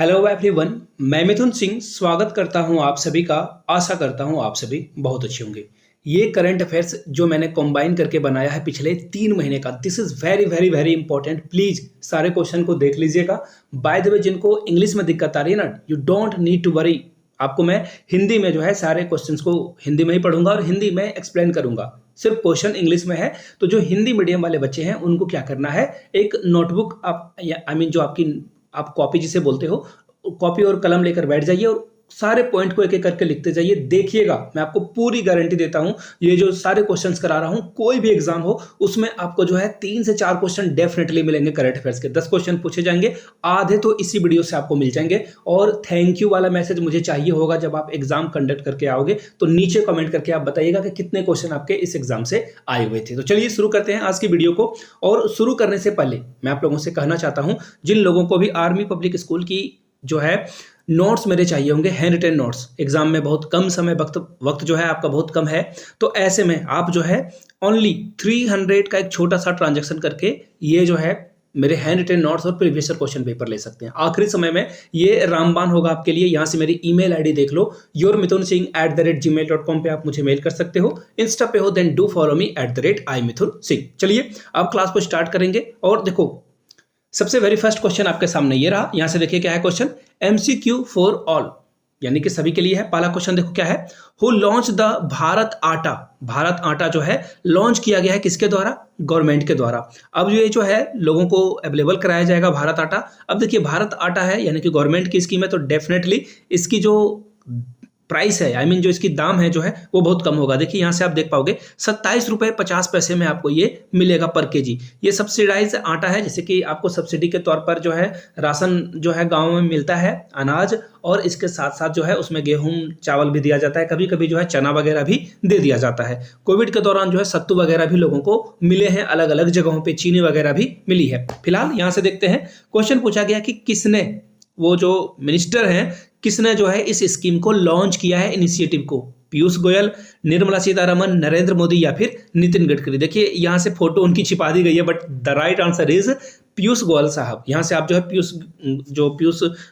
Hello everyone. मैं मिथुन सिंह स्वागत करता हूं आप सभी का। आशा करता हूं आप सभी बहुत अच्छे होंगे। ये करंट अफेयर्स जो मैंने कंबाइन करके बनाया है पिछले 3 महीने का, this is very very very important. Please सारे क्वेश्चन को देख लीजिएगा। बाय द वे, जिनको इंग्लिश में दिक्कत आ रही है ना, you don't need to worry. आपको मैं हिंदी में जो है सारे क्वेश्चंस को हिंदी में ही पढ़ूंगा और हिंदी में एक्सप्लेन करूंगा। सिर्फ क्वेश्चन इंग्लिश में है, तो जो हिंदी मीडियम वाले बच्चे हैं उनको क्या करना है, एक नोटबुक आप जो आपकी आप कॉपी जिसे बोलते हो, कॉपी और कलम लेकर बैठ जाइए और सारे पॉइंट को एक एक करके लिखते जाइए। देखिएगा, मैं आपको पूरी गारंटी देता हूं, ये जो सारे क्वेश्चंस करा रहा हूं, कोई भी एग्जाम हो उसमें आपको जो है 3 से 4 क्वेश्चन डेफिनेटली मिलेंगे। करंट अफेयर्स के 10 क्वेश्चन पूछे जाएंगे, आधे तो इसी वीडियो से आपको मिल जाएंगे। और थैंक यू वाला मैसेज मुझे चाहिए होगा जब आप एग्जाम कंडक्ट करके आओगे, तो नीचे कमेंट करके आप बताइएगा कि कितने क्वेश्चन आपके इस एग्जाम से आए हुए थे। तो चलिए शुरू करते हैं आज की वीडियो को। और शुरू करने से पहले मैं आप लोगों से कहना चाहता हूं, जिन लोगों को भी आर्मी पब्लिक स्कूल की जो है नोट्स मेरे चाहिए होंगे, हैंड रिटन नोट्स, एग्जाम में बहुत कम समय वक्त जो है आपका बहुत कम है, तो ऐसे में आप जो है ओनली 300 का एक छोटा सा ट्रांजेक्शन करके ये जो है मेरे हैंड रिटन नोट्स और प्रीवियस क्वेश्चन पेपर ले सकते हैं। आखिरी समय में ये रामबाण होगा आपके लिए। यहाँ से मेरी ईमेल आईडी देख लो, yourmithunSingh@gmail.com पे आप मुझे मेल कर सकते हो। इंस्टा पे हो then do follow me @imithunSingh। चलिए अब क्लास को स्टार्ट करेंगे। और देखो, सबसे वेरी फर्स्ट क्वेश्चन आपके सामने ये रहा। यहां से देखिए क्या है क्वेश्चन, एमसीक्यू फॉर ऑल, यानी कि सभी के लिए है। पहला क्वेश्चन देखो क्या है, हु लॉन्च द भारत आटा। भारत आटा जो है लॉन्च किया गया है किसके द्वारा? गवर्नमेंट के द्वारा। अब ये जो है लोगों को अवेलेबल कराया जाएगा भारत आटा। अब देखिए भारत आटा है यानी कि गवर्नमेंट की स्कीम है, तो डेफिनेटली इसकी जो प्राइस है, जो इसकी दाम है जो है वो बहुत कम होगा। देखिए यहाँ से आप देख पाओगे 27 रुपये 50 पैसे में आपको ये मिलेगा पर केजी। ये सब्सिडाइज आटा है, जैसे कि आपको सब्सिडी के तौर पर जो है राशन जो है गाँव में मिलता है, अनाज, और इसके साथ साथ जो है उसमें गेहूं चावल भी दिया जाता है, कभी कभी जो है चना वगैरह भी दे दिया जाता है। कोविड के दौरान जो है सत्तू वगैरह भी लोगों को मिले हैं, अलग अलग जगहों पे चीनी वगैरह भी मिली है। फिलहाल यहाँ से देखते हैं, क्वेश्चन पूछा गया कि किसने, वो जो मिनिस्टर हैं, किसने जो है इस स्कीम को लॉन्च किया है, इनिशिएटिव को? पीयूष गोयल, निर्मला सीतारमन, नरेंद्र मोदी या फिर नितिन गडकरी। देखिए यहाँ से फोटो उनकी छिपा दी गई है, but the right answer is Piyush Goyal साहब। यहाँ से आप जो है पीयूष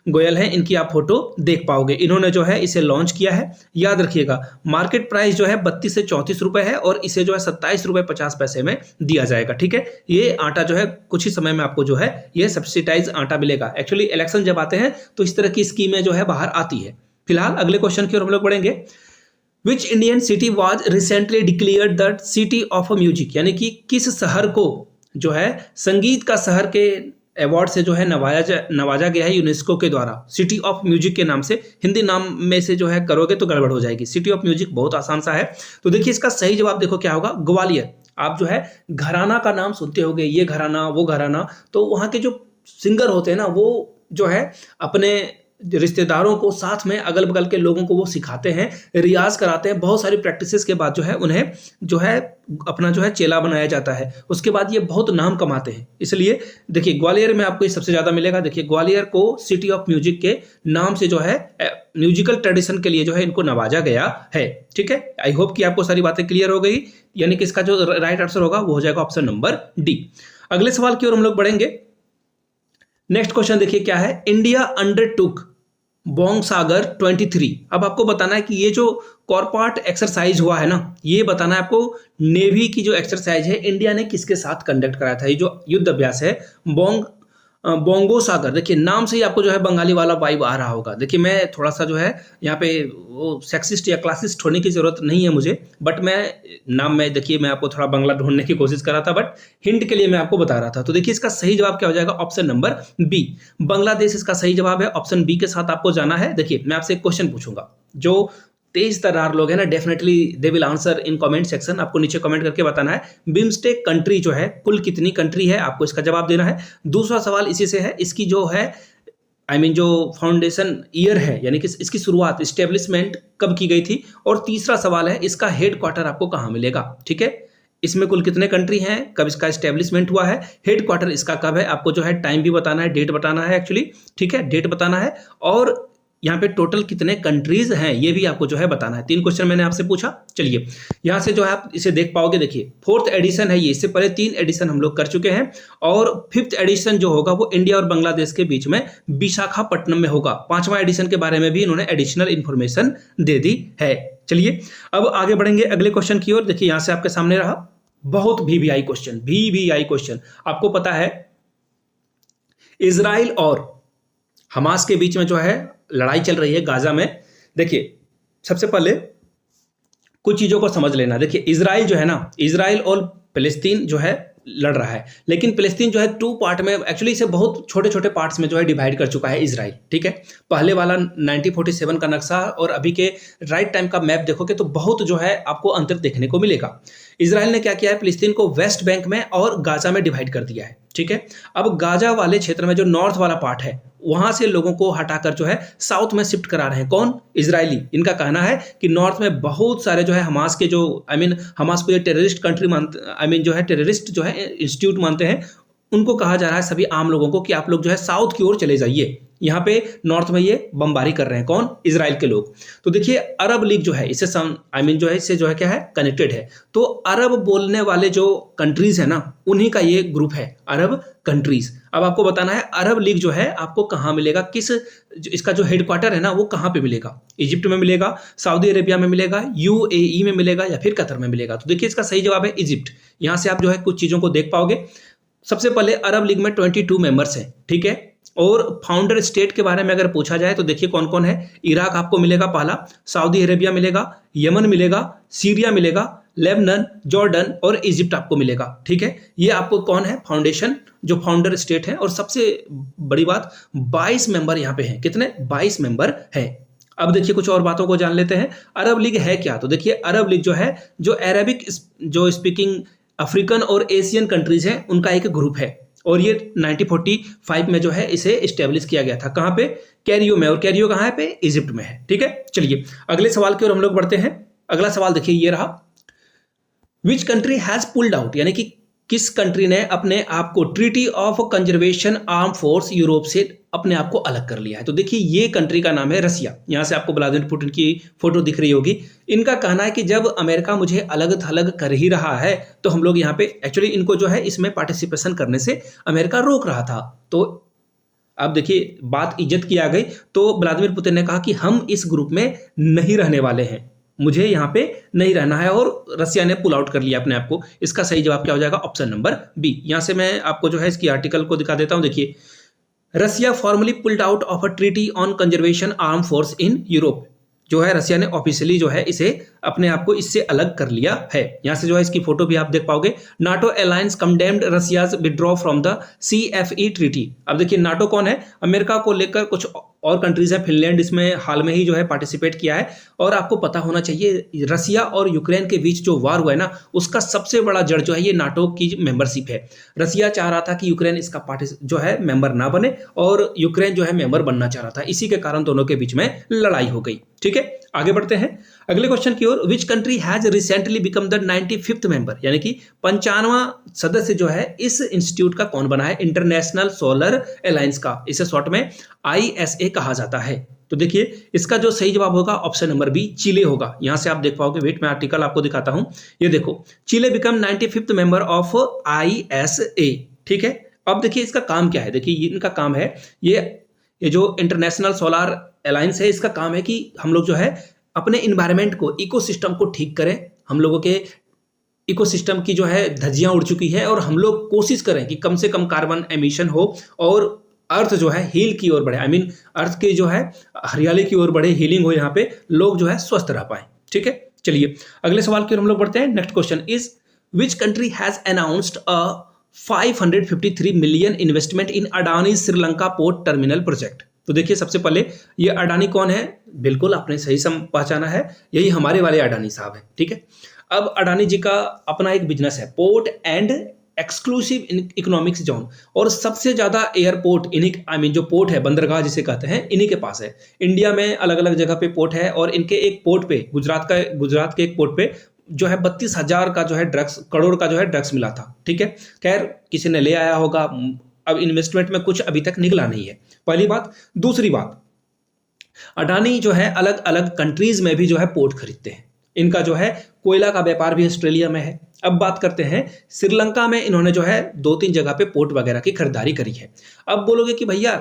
गोयल हैं, इनकी आप फोटो देख पाओगे। इन्होंने जो है इसे लॉन्च किया है। याद रखिएगा, मार्केट प्राइस जो है 32 से 34 रुपए है और इसे जो है 27 रुपये 50 पैसे में दिया जाएगा। ठीक है, ये आटा जो है कुछ ही समय में आपको जो है ये सब्सिडाइज आटा मिलेगा। एक्चुअली इलेक्शन जब आते हैं तो इस तरह की स्कीमें जो है बाहर आती है। फिलहाल अगले क्वेश्चन की ओर हम लोग बढ़ेंगे। Which Indian city was recently declared the city of music, यानी कि किस शहर को जो है संगीत का शहर के अवार्ड से जो है नवाजा गया है यूनेस्को के द्वारा, सिटी ऑफ म्यूजिक के नाम से। हिंदी नाम में से जो है करोगे तो गड़बड़ हो जाएगी। सिटी ऑफ म्यूजिक बहुत आसान सा है। तो देखिए इसका सही जवाब देखो क्या होगा, ग्वालियर। आप जो है घराना का नाम सुनते होंगे, ये घराना वो घराना, तो वहाँ के जो सिंगर होते हैं ना, वो जो है अपने रिश्तेदारों को, साथ में अगल बगल के लोगों को वो सिखाते हैं, रियाज कराते हैं। बहुत सारी प्रैक्टिसेस के बाद जो है उन्हें जो है अपना जो है चेला बनाया जाता है। उसके बाद ये बहुत नाम कमाते हैं। इसलिए देखिए ग्वालियर में आपको ये सबसे ज़्यादा मिलेगा। देखिए ग्वालियर को सिटी ऑफ म्यूजिक के नाम से जो है म्यूजिकल ट्रेडिशन के लिए जो है इनको नवाजा गया है। ठीक है, आई होप कि आपको सारी बातें क्लियर हो गई, यानी कि इसका जो राइट आंसर होगा वो हो जाएगा ऑप्शन नंबर डी। अगले सवाल की ओर हम लोग बढ़ेंगे। नेक्स्ट क्वेश्चन देखिए क्या है, इंडिया अंडरटुक बोंग सागर 23। अब आपको बताना है कि ये जो कॉर्पोरेट एक्सरसाइज हुआ है ना, ये बताना है आपको, नेवी की जो एक्सरसाइज है इंडिया ने किसके साथ कंडक्ट कराया था। ये जो युद्ध अभ्यास है बोंगो सागर, देखिए नाम से ही आपको जो है बंगाली वाला वाइब आ रहा होगा। देखिए मैं थोड़ा सा जो है यहाँ पे वो सेक्सिस्ट या क्लासिस्ट होने की जरूरत नहीं है मुझे, बट मैं नाम में देखिए मैं आपको थोड़ा बंगला ढूंढने की कोशिश कर रहा था, बट हिंट के लिए मैं आपको बता रहा था। तो देखिए इसका सही जवाब क्या हो जाएगा, ऑप्शन नंबर बी, बांग्लादेश इसका सही जवाब है। ऑप्शन बी के साथ आपको जाना है। देखिए मैं आपसे एक क्वेश्चन पूछूंगा, जो तेज तर्रार लोग हैं ना, definitely they will answer in comment section. आपको नीचे कमेंट करके बताना है बिम्स्टेक कंट्री जो है कुल कितनी कंट्री है, आपको इसका जवाब देना है। दूसरा सवाल इसी से है, इसकी जो है जो फाउंडेशन ईयर है, यानी कि इसकी शुरुआत, इस्टेब्लिशमेंट कब की गई थी। और तीसरा सवाल है, इसका हेड क्वार्टर आपको कहाँ मिलेगा। ठीक है, इसमें कुल कितने कंट्री हैं, कब इसका एस्टेब्लिशमेंट हुआ है, हेड क्वार्टर इसका कब है, आपको जो है टाइम भी बताना है, डेट बताना है एक्चुअली। ठीक है, डेट बताना है और यहाँ पे टोटल कितने कंट्रीज हैं ये भी आपको जो है बताना है। 3 क्वेश्चन मैंने आपसे पूछा। चलिए यहाँ से जो है आप इसे देख पाओगे, देखिए 4th एडिशन है ये, इससे पहले 3 एडिशन हम लोग कर चुके हैं और 5th एडिशन जो होगा वो इंडिया और बांग्लादेश के बीच में विशाखापट्टनम में होगा। 5वां एडिशन के बारे में भी इन्होंने एडिशनल इंफॉर्मेशन दे दी है। चलिए अब आगे बढ़ेंगे अगले क्वेश्चन की ओर। देखिए यहाँ से आपके सामने रहा बहुत वीवीआई क्वेश्चन। आपको पता है इजराइल और हमास के बीच में जो है लड़ाई चल रही है गाजा में। देखिए सबसे पहले कुछ चीजों को समझ लेना। देखिए इजराइल जो है ना, इजराइल और फिलिस्तीन जो है लड़ रहा है, लेकिन फिलिस्तीन जो है 2 पार्ट में, एक्चुअली इसे बहुत छोटे छोटे पार्ट्स में जो है डिवाइड कर चुका है इजराइल। ठीक है, पहले वाला 1947 का नक्शा और अभी के राइट टाइम का मैप देखोगे तो बहुत जो है आपको अंतर देखने को मिलेगा। इजराइल ने क्या किया है, फिलिस्तीन को वेस्ट बैंक में और गाजा में डिवाइड कर दिया है। ठीक है, अब गाजा वाले क्षेत्र में जो नॉर्थ वाला पार्ट है वहां से लोगों को हटाकर जो है साउथ में शिफ्ट करा रहे हैं। कौन? इजरायली। इनका कहना है कि नॉर्थ में बहुत सारे जो है हमास के जो हमास को ये टेररिस्ट कंट्री मानते, जो है टेररिस्ट जो है इंस्टीट्यूट मानते हैं, उनको कहा जा रहा है सभी आम लोगों को कि आप लोग जो है साउथ की ओर चले जाइए। यहाँ पे नॉर्थ में ये बमबारी कर रहे हैं। कौन? इजराइल के लोग। तो देखिए अरब लीग जो है इससे जो है इससे जो है क्या है, कनेक्टेड है। तो अरब बोलने वाले जो कंट्रीज है ना, उन्हीं का ये ग्रुप है अरब कंट्रीज। अब आपको बताना है अरब लीग जो है आपको कहाँ मिलेगा, इसका जो हेडक्वार्टर है ना वो कहाँ पे मिलेगा। इजिप्ट में मिलेगा, सऊदी अरेबिया में मिलेगा, यूएई में मिलेगा या फिर कतर में मिलेगा। तो देखिए इसका सही जवाब है इजिप्ट। यहाँ से आप जो है कुछ चीजों को देख पाओगे। सबसे पहले अरब लीग में 22 मेंबर्स हैं। ठीक है, और फाउंडर स्टेट के बारे में अगर पूछा जाए तो देखिए कौन कौन है। इराक आपको मिलेगा पहला, सऊदी अरेबिया मिलेगा, यमन मिलेगा, सीरिया मिलेगा, लेबनान, जॉर्डन और इजिप्ट आपको मिलेगा। ठीक है, ये आपको कौन है, फाउंडेशन जो फाउंडर स्टेट है। और सबसे बड़ी बात 22 मेंबर यहाँ पे हैं। कितने? 22 मेंबर हैं। अब देखिए कुछ और बातों को जान लेते हैं। अरब लीग है क्या? तो देखिए अरब लीग जो है जो अरेबिक जो स्पीकिंग अफ्रीकन और एशियन कंट्रीज हैं उनका एक ग्रुप है और ये 1945 में जो है इसे एस्टेब्लिश किया गया था। कहाँ पे? कैरियो में। और कैरियो कहाँ है पे? इजिप्ट में है। ठीक है, चलिए अगले सवाल की ओर हम लोग बढ़ते हैं। अगला सवाल देखिए ये रहा, विच कंट्री हैज पुल्ड आउट, यानी कि किस कंट्री ने अपने आप को treaty of conservation arm force Europe से अपने आप को अलग कर लिया है। तो देखिए ये कंट्री का नाम है रसिया। यहां से आपको व्लादिमीर पुतिन की फोटो दिख रही होगी। इनका कहना है कि जब अमेरिका मुझे अलग थलग कर ही रहा है तो हम लोग यहाँ पे एक्चुअली इनको जो है इसमें पार्टिसिपेशन करने से अमेरिका रोक रहा था। तो अब देखिए बात इज्जत की आ गई। तो व्लादिमीर पुतिन ने कहा कि हम इस ग्रुप में नहीं रहने वाले हैं, मुझे यहाँ पे नहीं रहना है, और रसिया ने पुल आउट कर लिया अपने आप को। इसका सही जवाब क्या हो जाएगा? Option number B. यहां से मैं आपको जो है इसकी आर्टिकल को दिखा देता हूं। देखिए, Russia formally pulled out of a treaty on conservation arm force in Europe. जो है रसिया ने ऑफिशियली जो है इसे अपने आप को इससे अलग कर लिया है। यहां से जो है इसकी फोटो भी आप देख पाओगे। NATO alliance condemned Russia's withdraw from the CFE treaty. अब देखिए नाटो कौन है? अमेरिका को लेकर कुछ और कंट्रीज है। फिनलैंड इसमें हाल में ही जो है पार्टिसिपेट किया है। और आपको पता होना चाहिए रसिया और यूक्रेन के बीच जो वार हुआ है ना, उसका सबसे बड़ा जड़ जो है ये नाटो की मेंबरशिप है। रसिया चाह रहा था कि यूक्रेन इसका जो है मेंबर ना बने और यूक्रेन जो है मेंबर बनना चाह रहा था। इसी के कारण दोनों के बीच में लड़ाई हो गई। ठीक है, आगे बढ़ते हैं अगले क्वेश्चन की ओर। Which country has recently become the 95th member, यानी कि 95वां सदस्य जो है इस इंस्टीट्यूट का कौन बना है? इंटरनेशनल सोलर अलायंस का। इसे शॉर्ट में ISA कहा जाता है। तो देखिए इसका जो सही जवाब होगा ऑप्शन नंबर बी, चिले होगा। यहां से आप देख पाओगे, वेट मैं आर्टिकल आपको दिखाता हूं। ये देखो, Chile become 95th member of ISA। ठीक है, अब देखिए इसका काम क्या है। देखिए इनका काम है, ये जो इंटरनेशनल सोलर अलायंस है, इसका काम है कि हम लोग जो है अपने इन्वायरमेंट को, इकोसिस्टम को ठीक करें। हम लोगों के इकोसिस्टम की जो है धज्जियां उड़ चुकी है और हम लोग कोशिश करें कि कम से कम कार्बन एमिशन हो और अर्थ जो है हील की ओर बढ़े। अर्थ की जो है हरियाली की ओर बढ़े, हीलिंग हो, यहाँ पे लोग जो है स्वस्थ रह पाए। ठीक है, चलिए अगले सवाल की ओर हम लोग बढ़ते हैं। Next question is, which country has announced a 553 million investment in Adani Sri Lanka port terminal project. तो देखिए सबसे पहले ये अडानी कौन है? बिल्कुल आपने सही पहचाना है, यही हमारे वाले अडानी साहब है। ठीक है, अब अडानी जी का अपना एक बिजनेस है, port and exclusive economics zone, और सबसे ज्यादा एयरपोर्ट इन्हीं जो पोर्ट है, बंदरगाह जिसे कहते हैं, इन्हीं के पास है। इंडिया में अलग अलग जगह पे पोर्ट है और इनके एक पोर्ट पे, गुजरात के एक पोर्ट पे जो है 32,000 का जो है करोड़ का जो है ड्रग्स मिला था। ठीक है, खैर किसी ने ले आया होगा। अब इन्वेस्टमेंट में कुछ अभी तक निकला नहीं है, पहली बात। दूसरी बात, अडानी जो है अलग अलग कंट्रीज में भी जो है पोर्ट खरीदते हैं। इनका जो है कोयला का व्यापार भी ऑस्ट्रेलिया में है। अब बात करते हैं श्रीलंका में, इन्होंने जो है 2-3 जगह पे पोर्ट वगैरह की खरीदारी करी है। अब बोलोगे कि भैया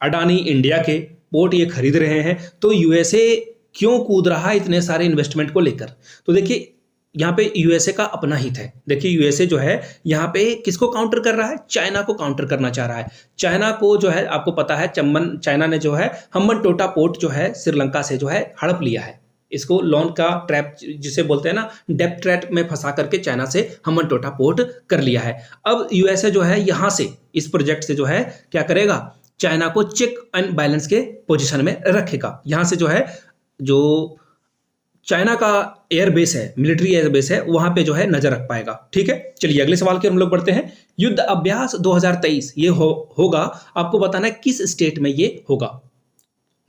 अडानी इंडिया के पोर्ट ये खरीद रहे हैं तो यूएसए क्यों कूद रहा है इतने सारे इन्वेस्टमेंट को लेकर? तो देखिए यहाँ पे यूएसए का अपना हित है। देखिए यूएसए जो है यहाँ पे किसको काउंटर कर रहा है? चाइना को काउंटर करना चाह रहा है। चाइना को जो है आपको पता है चाइना ने जो है हम्बनटोटा पोर्ट जो है श्रीलंका से जो है हड़प लिया है। इसको लोन का ट्रैप जिसे बोलते हैं ना, डेप्ट ट्रैप में फंसा करके चाइना से हम्बनटोटा पोर्ट कर लिया है। अब यूएसए जो है यहाँ से इस प्रोजेक्ट से जो है क्या करेगा? चाइना को चेक एंड बैलेंस के पोजीशन में रखेगा। यहाँ से जो है जो चाइना का एयरबेस है, मिलिट्री एयरबेस है, वहां पे जो है नजर रख पाएगा। ठीक है, चलिए अगले सवाल की हम लोग बढ़ते हैं। युद्ध अभ्यास 2023 ये होगा, आपको बताना है किस स्टेट में ये होगा।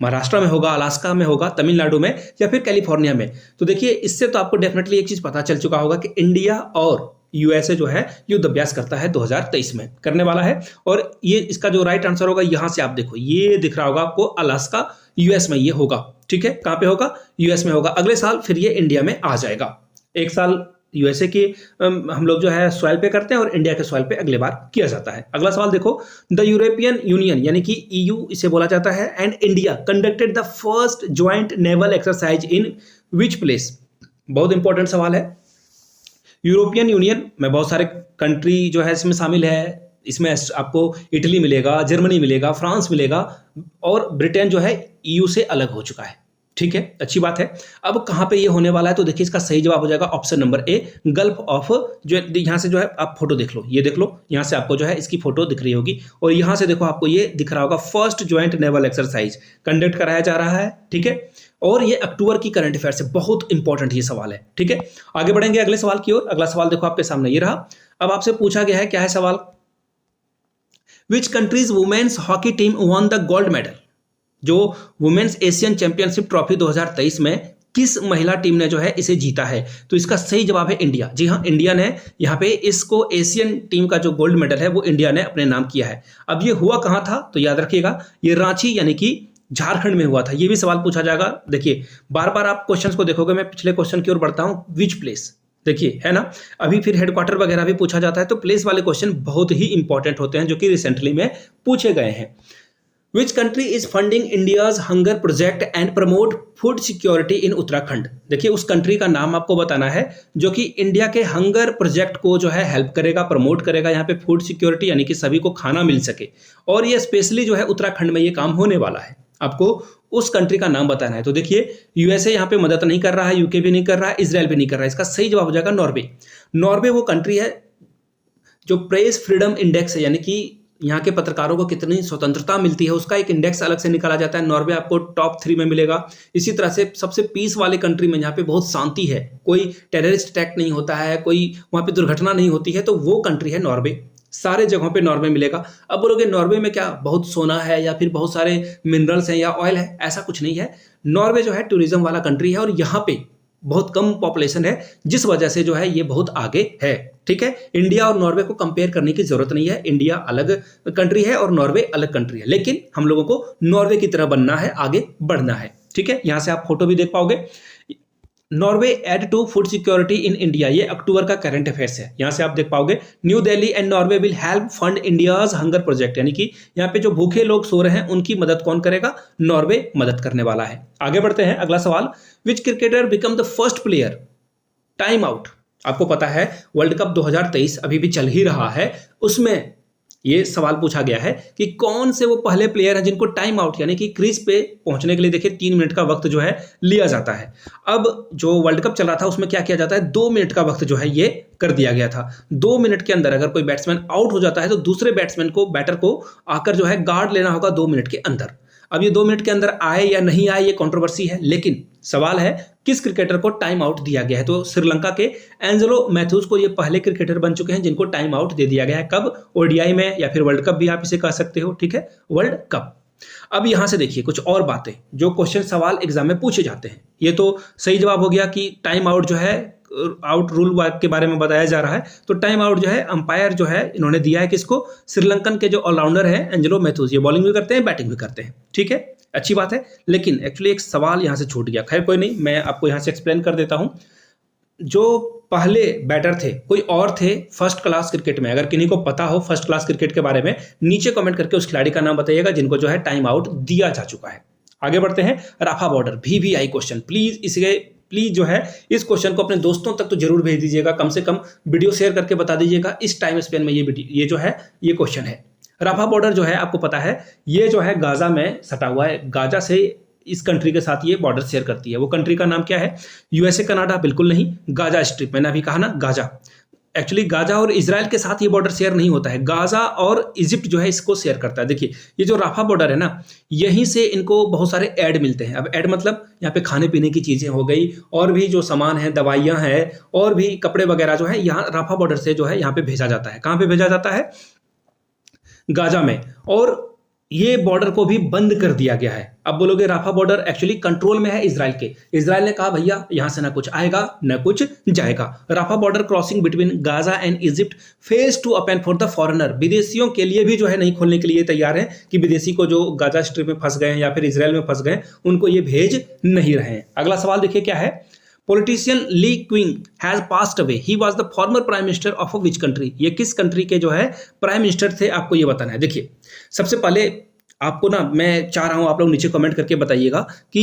महाराष्ट्र में होगा, अलास्का में होगा, तमिलनाडु में या फिर कैलिफोर्निया में? तो देखिए इससे तो आपको डेफिनेटली एक चीज पता चल चुका होगा कि इंडिया और यूएसए जो है युद्ध अभ्यास करता है 2023 में, करने वाला है। और ये इसका जो राइट आंसर होगा, यहां से आप देखो ये दिख रहा होगा आपको, अलास्का यूएस में ये होगा। ठीक है, कहां पे होगा? यूएस में होगा। अगले साल फिर ये इंडिया में आ जाएगा। एक साल यूएसए की हम लोग जो है सॉइल पे करते हैं और इंडिया के सॉइल पे अगले बार किया जाता है। अगला सवाल देखो, द यूरोपियन यूनियन यानी कि ईयू इसे बोला जाता है and India conducted the first joint naval exercise in which place? बहुत इंपॉर्टेंट सवाल है। यूरोपियन यूनियन में बहुत सारे कंट्री जो है इसमें शामिल है। इसमें आपको इटली मिलेगा, जर्मनी मिलेगा, फ्रांस मिलेगा और ब्रिटेन जो है ईयू से अलग हो चुका है। ठीक है, अच्छी बात है। अब कहां पे ये होने वाला है? तो देखिए इसका सही जवाब हो जाएगा option number A, gulf of. जो यहां से जो है आप फोटो देख लो, ये देख लो, यहां से आपको जो है इसकी फोटो दिख रही होगी और यहां से देखो आपको ये दिख रहा होगा, first joint naval exercise conduct कराया जा रहा है। ठीक है, और ये अक्टूबर की करंट अफेयर से बहुत इंपॉर्टेंट ये सवाल है। ठीक है, आगे बढ़ेंगे अगले सवाल की ओर। अगला सवाल देखो आपके सामने ये रहा। अब आपसे पूछा गया है, क्या है सवाल? Which countries women's hockey team won the gold medal? जो वुमेन्स एशियन चैंपियनशिप ट्रॉफी 2023 में किस महिला टीम ने जो है इसे जीता है? तो इसका सही जवाब है इंडिया। जी हाँ, इंडिया ने यहाँ पे इसको एशियन टीम का जो गोल्ड मेडल है वो इंडिया ने अपने नाम किया है। अब ये हुआ कहाँ था? तो याद रखिएगा ये रांची यानी कि झारखंड में हुआ था। ये भी सवाल पूछा जाएगा। देखिए बार बार आप क्वेश्चंस को देखोगे, मैं पिछले क्वेश्चन की ओर बढ़ता हूँ, विच प्लेस, देखिए है ना। अभी फिर हेडक्वार्टर वगैरह भी पूछा जाता है, तो प्लेस वाले क्वेश्चन बहुत ही इंपॉर्टेंट होते हैं जो कि रिसेंटली में पूछे गए हैं। Which country is funding India's hunger project and promote food security इन उत्तराखंड? देखिए उस कंट्री का नाम आपको बताना है जो कि इंडिया के हंगर प्रोजेक्ट को जो है हेल्प करेगा, प्रमोट करेगा, यहाँ पे फूड सिक्योरिटी यानी कि सभी को खाना मिल सके। और ये स्पेशली जो है उत्तराखंड में ये काम होने वाला है। आपको उस कंट्री का नाम बताना है। तो देखिए यूएसए यहाँ पे मदद नहीं कर रहा है, यूके भी नहीं कर रहा है, इजराइल भी नहीं कर रहा है। इसका सही जवाब हो जाएगा नॉर्वे। नॉर्वे वो कंट्री है जो प्रेस फ्रीडम इंडेक्स है, यानी कि यहाँ के पत्रकारों को कितनी स्वतंत्रता मिलती है उसका एक इंडेक्स अलग से निकाला जाता है। नॉर्वे आपको टॉप 3 में मिलेगा। इसी तरह से सबसे पीस वाले कंट्री में, जहाँ पे बहुत शांति है, कोई टेररिस्ट अटैक नहीं होता है, कोई वहाँ पे दुर्घटना नहीं होती है, तो वो कंट्री है नॉर्वे। सारे जगहों पे नॉर्वे मिलेगा। अब बोलोगे नॉर्वे में क्या बहुत सोना है या फिर बहुत सारे मिनरल्स हैं या ऑयल है? ऐसा कुछ नहीं है। नॉर्वे जो है टूरिज्म वाला कंट्री है और यहाँ पे बहुत कम पॉपुलेशन है, जिस वजह से जो है ये बहुत आगे है। ठीक है, इंडिया और नॉर्वे को कंपेयर करने की जरूरत नहीं है। इंडिया अलग कंट्री है और नॉर्वे अलग कंट्री है, लेकिन हम लोगों को नॉर्वे की तरह बनना है, आगे बढ़ना है। ठीक है, यहां से आप फोटो भी देख पाओगे। Norway aid to food security in India, ये अक्टूबर का करंट अफेयर्स है। यहां से आप देख पाओगे new Delhi and Norway will help fund India's hunger project, यानी कि यहाँ पे जो भूखे लोग सो रहे हैं उनकी मदद कौन करेगा? नॉर्वे मदद करने वाला है। आगे बढ़ते हैं, अगला सवाल, विच cricketer become the first player time out? आपको पता है वर्ल्ड कप 2023 अभी भी चल ही रहा है, उसमें ये सवाल पूछा गया है कि कौन से वो पहले प्लेयर हैं जिनको टाइम आउट यानी कि क्रीज पे पहुंचने के लिए देखिए 3 मिनट का वक्त जो है लिया जाता है। अब जो वर्ल्ड कप चल रहा था उसमें क्या किया जाता है, 2 मिनट का वक्त जो है ये कर दिया गया था। 2 मिनट के अंदर अगर कोई बैट्समैन आउट हो जाता है तो दूसरे बैटर को आकर जो है गार्ड लेना होगा 2 मिनट के अंदर। अब ये 2 मिनट के अंदर आए या नहीं आए ये कंट्रोवर्सी है, लेकिन सवाल है किस क्रिकेटर को टाइम आउट दिया गया है? तो श्रीलंका के एंजेलो मैथ्यूज को ये पहले क्रिकेटर बन चुके हैं जिनको टाइम आउट दे दिया गया है। कब? ओडीआई में या फिर वर्ल्ड कप भी आप इसे कह सकते हो। ठीक है, वर्ल्ड कप। अब यहां से देखिए कुछ और बातें जो क्वेश्चन सवाल एग्जाम में पूछे जाते हैं। ये तो सही जवाब हो गया कि टाइम आउट जो है आउट रूल के बारे में बताया जा रहा है। तो टाइम आउट जो है अंपायर जो है इन्होंने दिया है किसको? श्रीलंकन के जो ऑलराउंडर है एंजेलो मैथ्यूज। ये बॉलिंग भी करते हैं, बैटिंग भी करते हैं। ठीक है, अच्छी बात है, लेकिन एक्चुअली एक सवाल यहाँ से छूट गया। खैर कोई नहीं, मैं आपको यहाँ से एक्सप्लेन कर देता हूँ। जो पहले बैटर थे कोई और थे फर्स्ट क्लास क्रिकेट में, अगर किन्हीं को पता हो फर्स्ट क्लास क्रिकेट के बारे में, नीचे कमेंट करके उस खिलाड़ी का नाम बताइएगा जिनको जो है टाइम आउट दिया जा चुका है। आगे बढ़ते हैं। Rafah border VVI question, please जो है इस क्वेश्चन को अपने दोस्तों तक तो जरूर भेज दीजिएगा, कम से कम वीडियो शेयर करके बता दीजिएगा इस टाइम स्पेन में ये जो है ये क्वेश्चन है। राफा बॉर्डर जो है आपको पता है ये जो है गाजा में सटा हुआ है, गाजा से इस कंट्री के साथ ये बॉर्डर शेयर करती है। वो कंट्री का नाम क्या है? USA Canada? बिल्कुल नहीं, गाजा स्ट्रिप, मैंने अभी कहा ना गाजा। एक्चुअली गाजा और इजराइल के साथ ये बॉर्डर शेयर नहीं होता है, गाजा और इजिप्ट जो है इसको शेयर करता है। देखिए ये जो राफा बॉर्डर है ना, यहीं से इनको बहुत सारे ऐड मिलते हैं। अब ऐड मतलब यहाँ पे खाने पीने की चीजें हो गई, और भी जो सामान है, दवाइयाँ हैं, और भी कपड़े वगैरह जो है यहाँ राफा बॉर्डर से जो है यहाँ पे भेजा जाता है। कहाँ पे भेजा जाता है? गाजा में। और ये बॉर्डर को भी बंद कर दिया गया है। अब बोलोगे राफा बॉर्डर एक्चुअली कंट्रोल में है इजराइल के। इजराइल ने कहा भैया यहां से ना कुछ आएगा ना कुछ जाएगा। Rafah border crossing between Gaza and Egypt phase two open for the foreigner. विदेशियों के लिए भी जो है नहीं खोलने के लिए तैयार है कि विदेशी को जो गाजा स्ट्रिप में फंस गए हैं या फिर इजराइल में फंस गए उनको ये भेज नहीं रहे हैं। अगला सवाल देखिए क्या है। Politician Li Qiang has passed away, he was the former prime minister of which country. ये किस कंट्री के जो है प्राइम मिनिस्टर थे, आपको ये बताना है। देखिए सबसे पहले आपको ना मैं चाह रहा हूं आप लोग नीचे कमेंट करके बताइएगा कि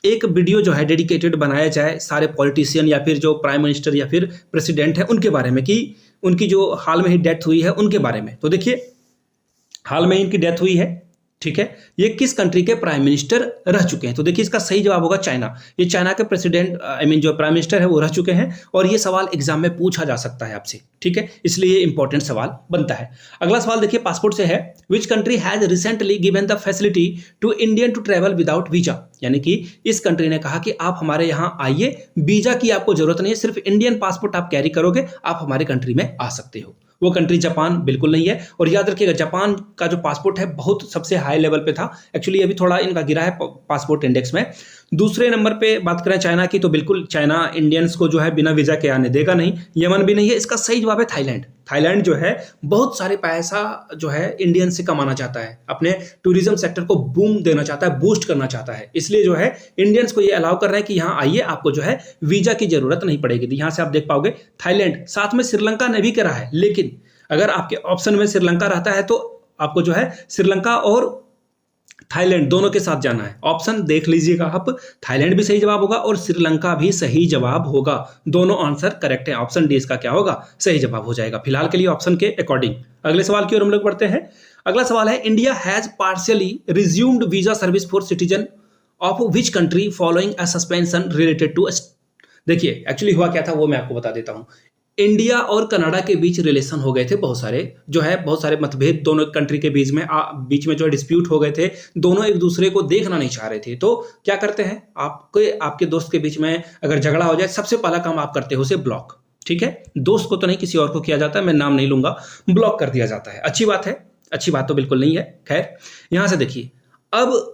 एक वीडियो जो है डेडिकेटेड बनाया जाए सारे पॉलिटिशियन या फिर जो प्राइम मिनिस्टर या फिर प्रेसिडेंट है उनके बारे में, कि उनकी जो हाल में ही डेथ हुई है उनके बारे में। तो देखिए हाल में इनकी डेथ हुई है, ठीक है, ये किस कंट्री के प्राइम मिनिस्टर रह चुके हैं। तो देखिए इसका सही जवाब होगा चाइना। ये चाइना के प्रेसिडेंट जो प्राइम मिनिस्टर है वो रह चुके हैं, और ये सवाल एग्जाम में पूछा जा सकता है आपसे, ठीक है, इसलिए ये इंपॉर्टेंट सवाल बनता है। अगला सवाल देखिए पासपोर्ट से है। Which country has recently given the facility to Indian to travel without visa. यानी कि इस कंट्री ने कहा कि आप हमारे यहाँ आइए, वीजा की आपको जरूरत नहीं है, सिर्फ इंडियन पासपोर्ट आप कैरी करोगे आप हमारे कंट्री में आ सकते हो। वो कंट्री जापान बिल्कुल नहीं है। और याद रखिएगा जापान का जो पासपोर्ट है बहुत सबसे हाई लेवल पे था, एक्चुअली अभी थोड़ा इनका गिरा है पासपोर्ट इंडेक्स में। दूसरे नंबर पे बात करें चाइना की, तो बिल्कुल चाइना इंडियंस को जो है बिना वीजा के आने देगा नहीं। यमन भी नहीं है। इसका सही जवाब है थाईलैंड। थाईलैंड जो है बहुत सारे पैसा जो है इंडियन से कमाना चाहता है, अपने टूरिज्म सेक्टर को बूम देना चाहता है, बूस्ट करना चाहता है, इसलिए जो है इंडियंस को ये अलाउ कर रहे हैं कि यहाँ आइए, आपको जो है वीजा की जरूरत नहीं पड़ेगी। यहाँ से आप देख पाओगे थाईलैंड, साथ में श्रीलंका ने भी करा है, लेकिन अगर आपके ऑप्शन में श्रीलंका रहता है तो आपको जो है श्रीलंका और थाईलैंड दोनों के साथ जाना है। ऑप्शन देख लीजिएगा आप, थाईलैंड भी सही जवाब होगा और श्रीलंका भी सही जवाब होगा। दोनों आंसर करेक्ट है। ऑप्शन डी इसका क्या होगा? सही जवाब हो जाएगा फिलहाल के लिए ऑप्शन के अकॉर्डिंग। अगले सवाल की ओर हम लोग बढ़ते हैं। अगला सवाल है India has partially resumed visa service for citizen of which country following a suspension related to. देखिए एक्चुअली हुआ क्या था वो मैं आपको बता देता हूं। इंडिया और कनाडा के बीच रिलेशन हो गए थे बहुत सारे, जो है बहुत सारे मतभेद दोनों कंट्री के बीच में जो है डिस्प्यूट हो गए थे। दोनों एक दूसरे को देखना नहीं चाह रहे थे। तो क्या करते हैं, आपके दोस्त के बीच में अगर झगड़ा हो जाए, सबसे पहला काम आप करते हो उसे ब्लॉक, ठीक है। दोस्त को तो नहीं, किसी और को किया जाता है, मैं नाम नहीं लूंगा, ब्लॉक कर दिया जाता है। अच्छी बात है, अच्छी बात तो बिल्कुल नहीं है। खैर यहां से देखिए, अब